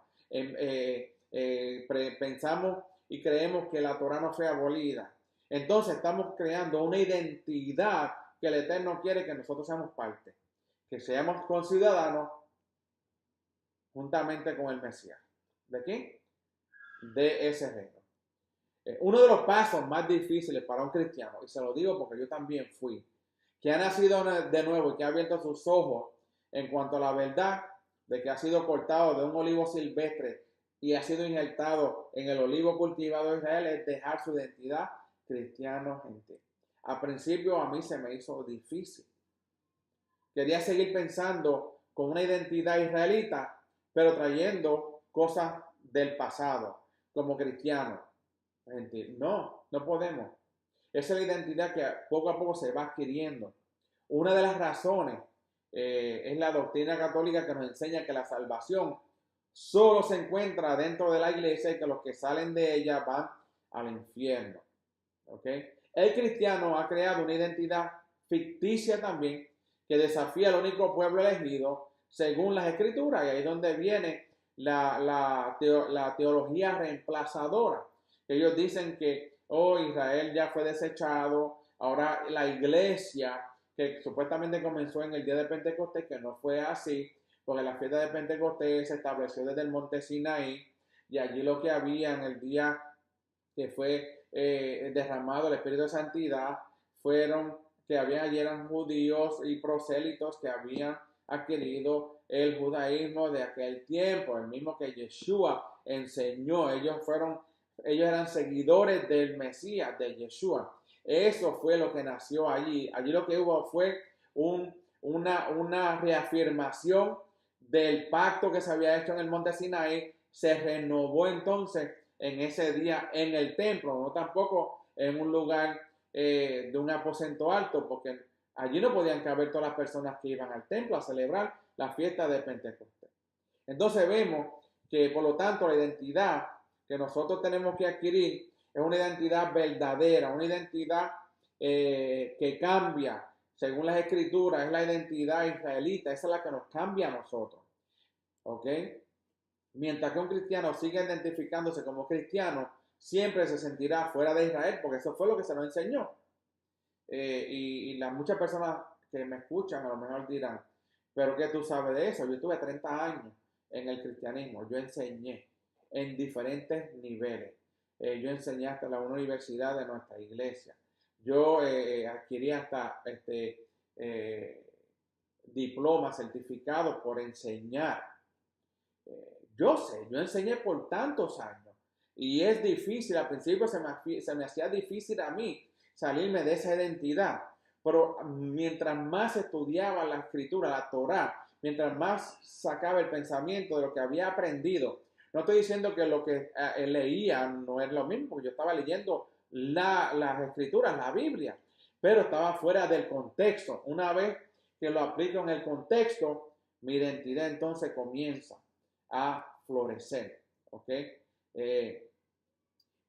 pensamos y creemos que la Torah no fue abolida, entonces estamos creando una identidad que el Eterno quiere que nosotros seamos parte, que seamos conciudadanos juntamente con el Mesías. ¿De quién? De ese reino. Uno de los pasos más difíciles para un cristiano, y se lo digo porque yo también fui, que ha nacido de nuevo y que ha abierto sus ojos en cuanto a la verdad de que ha sido cortado de un olivo silvestre y ha sido injertado en el olivo cultivado de Israel, es dejar su identidad cristiano gentil. Al principio a mí se me hizo difícil. Quería seguir pensando con una identidad israelita, pero trayendo cosas del pasado como cristiano gentil. No, no podemos. Esa es la identidad que poco a poco se va adquiriendo. Una de las razones es la doctrina católica que nos enseña que la salvación solo se encuentra dentro de la iglesia y que los que salen de ella van al infierno. ¿Okay? El cristiano ha creado una identidad ficticia también que desafía al único pueblo elegido según las escrituras, y ahí es donde viene la teología reemplazadora. Ellos dicen que Israel ya fue desechado, ahora la iglesia que supuestamente comenzó en el día de Pentecostés, que no fue así, porque la fiesta de Pentecostés se estableció desde el monte Sinaí, y allí lo que había en el día que fue derramado el Espíritu de Santidad, fueron que allí eran judíos y prosélitos que habían adquirido el judaísmo de aquel tiempo, el mismo que Yeshua enseñó. Ellos eran seguidores del Mesías, de Yeshua. Eso fue lo que nació allí. Allí lo que hubo fue una reafirmación del pacto que se había hecho en el monte Sinaí. Se renovó entonces en ese día en el templo, no tampoco en un lugar de un aposento alto, porque allí no podían caber todas las personas que iban al templo a celebrar la fiesta de Pentecostés. Entonces vemos que por lo tanto la identidad que nosotros tenemos que adquirir es una identidad verdadera, una identidad que cambia según las escrituras, es la identidad israelita, esa es la que nos cambia a nosotros. ¿Ok? Mientras que un cristiano siga identificándose como cristiano, siempre se sentirá fuera de Israel, porque eso fue lo que se nos enseñó. Y muchas personas que me escuchan a lo mejor dirán, pero ¿qué tú sabes de eso? Yo tuve 30 años en el cristianismo, yo enseñé en diferentes niveles. Yo enseñé hasta la universidad de nuestra iglesia. Yo adquirí hasta diplomas, certificados por enseñar. Yo enseñé por tantos años y es difícil, al principio se me hacía difícil a mí salirme de esa identidad, pero mientras más estudiaba la escritura, la Torá, mientras más sacaba el pensamiento de lo que había aprendido, no estoy diciendo que lo que leía no es lo mismo, porque yo estaba leyendo las escrituras, la Biblia, pero estaba fuera del contexto. Una vez que lo aplico en el contexto, mi identidad entonces comienza a florecer. ¿Ok?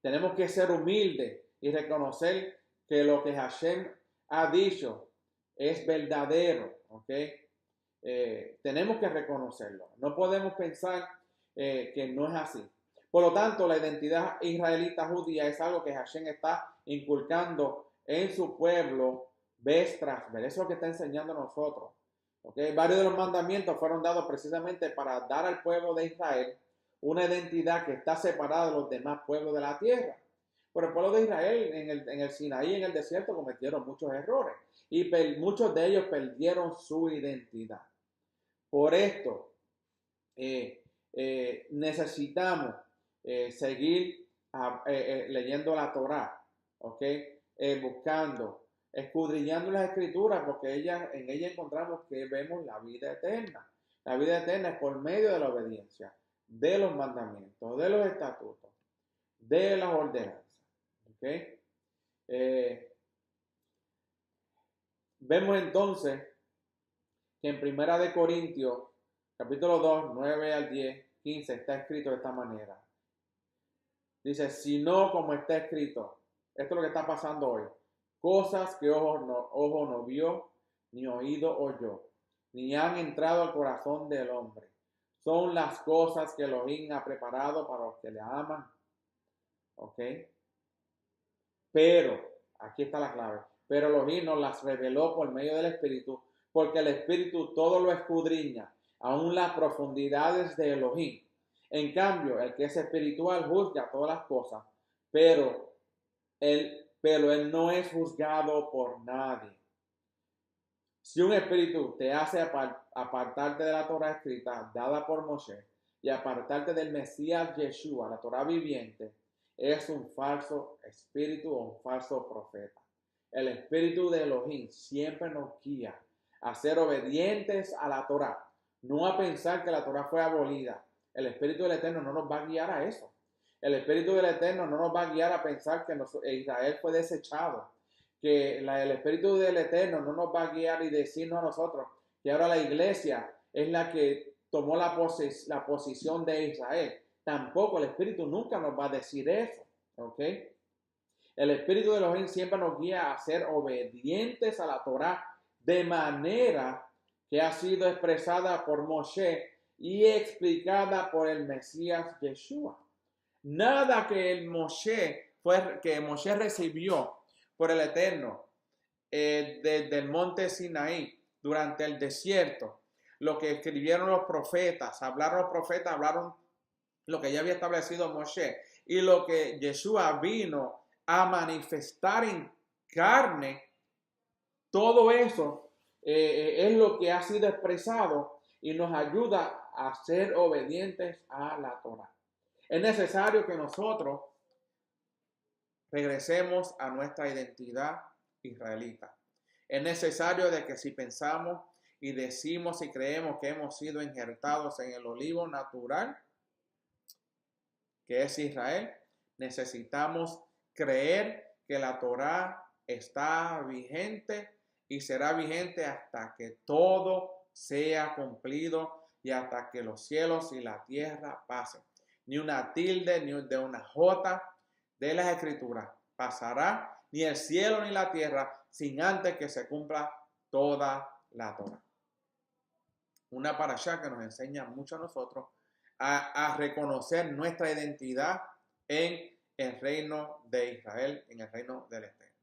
Tenemos que ser humildes y reconocer que lo que Hashem ha dicho es verdadero. ¿Ok? Tenemos que reconocerlo. No podemos pensar que no es así. Por lo tanto, la identidad israelita judía es algo que Hashem está inculcando en su pueblo vez tras vez. Eso es lo que está enseñando a nosotros. ¿Okay? Varios de los mandamientos fueron dados precisamente para dar al pueblo de Israel una identidad que está separada de los demás pueblos de la tierra. Pero el pueblo de Israel en el Sinaí, en el desierto, cometieron muchos errores y muchos de ellos perdieron su identidad. Por esto, necesitamos seguir leyendo la Torá, ¿okay? Buscando, escudriñando las escrituras, porque en ella encontramos que vemos la vida eterna. La vida eterna es por medio de la obediencia, de los mandamientos, de los estatutos, de las ordenanzas. ¿Okay? Vemos entonces que en Primera de Corintios, capítulo 2, 9 al 10, 15, está escrito de esta manera. Dice, sino como está escrito, esto es lo que está pasando hoy, cosas que ojo no vio, ni oído oyó, ni han entrado al corazón del hombre. Son las cosas que Elohim ha preparado para los que le aman. ¿Ok? Pero, aquí está la clave, pero Elohim nos las reveló por medio del Espíritu, porque el Espíritu todo lo escudriña, aún las profundidades de Elohim. En cambio, el que es espiritual juzga todas las cosas, pero él no es juzgado por nadie. Si un espíritu te hace apartarte de la Torah escrita dada por Moshe y apartarte del Mesías Yeshua, la Torah viviente, es un falso espíritu o un falso profeta. El espíritu de Elohim siempre nos guía a ser obedientes a la Torah, no a pensar que la Torah fue abolida. El espíritu del Eterno no nos va a guiar a eso. El espíritu del Eterno no nos va a guiar a pensar que Israel fue desechado. Que el espíritu del Eterno no nos va a guiar y decirnos a nosotros que ahora la iglesia es la que tomó la posición de Israel. Tampoco el espíritu nunca nos va a decir eso. ¿Ok? El espíritu de Elohim siempre nos guía a ser obedientes a la Torah de manera que ha sido expresada por Moshe y explicada por el Mesías Yeshua. Nada que Moshe recibió por el Eterno desde el monte Sinaí durante el desierto, lo que escribieron los profetas, hablaron lo que ya había establecido Moshe y lo que Yeshua vino a manifestar en carne, todo eso es lo que ha sido expresado y nos ayuda a ser obedientes a la Torah. Es necesario que nosotros regresemos a nuestra identidad israelita. Es necesario de que si pensamos y decimos y creemos que hemos sido injertados en el olivo natural, que es Israel, necesitamos creer que la Torah está vigente y será vigente hasta que todo sea cumplido y hasta que los cielos y la tierra pasen. Ni una tilde, ni de una jota de las escrituras pasará, ni el cielo ni la tierra, sin antes que se cumpla toda la Torah. Una parashá que nos enseña mucho a nosotros a reconocer nuestra identidad en el reino de Israel, en el reino del Eterno.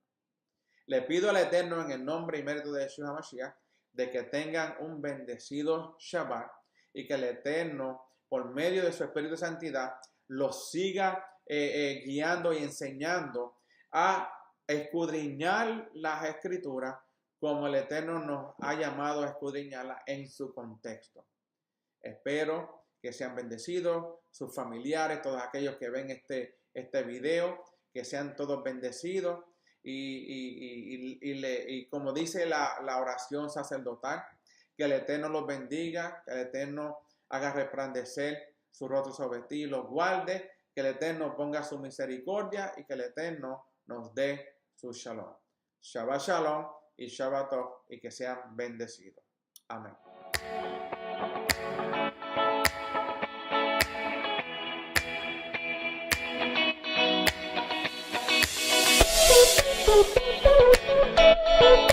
Le pido al Eterno en el nombre y mérito de Yeshua HaMashiach de que tengan un bendecido Shabbat y que el Eterno, por medio de su Espíritu de Santidad, los siga guiando y enseñando a escudriñar las Escrituras como el Eterno nos ha llamado a escudriñarlas en su contexto. Espero que sean bendecidos, sus familiares, todos aquellos que ven este video, que sean todos bendecidos y como dice la oración sacerdotal, que el Eterno los bendiga, que el Eterno haga resplandecer su rostro sobre ti y los guarde, que el Eterno ponga su misericordia y que el Eterno nos dé su shalom. Shabbat shalom y Shabbat tov, y que sean bendecidos. Amén. Thank you.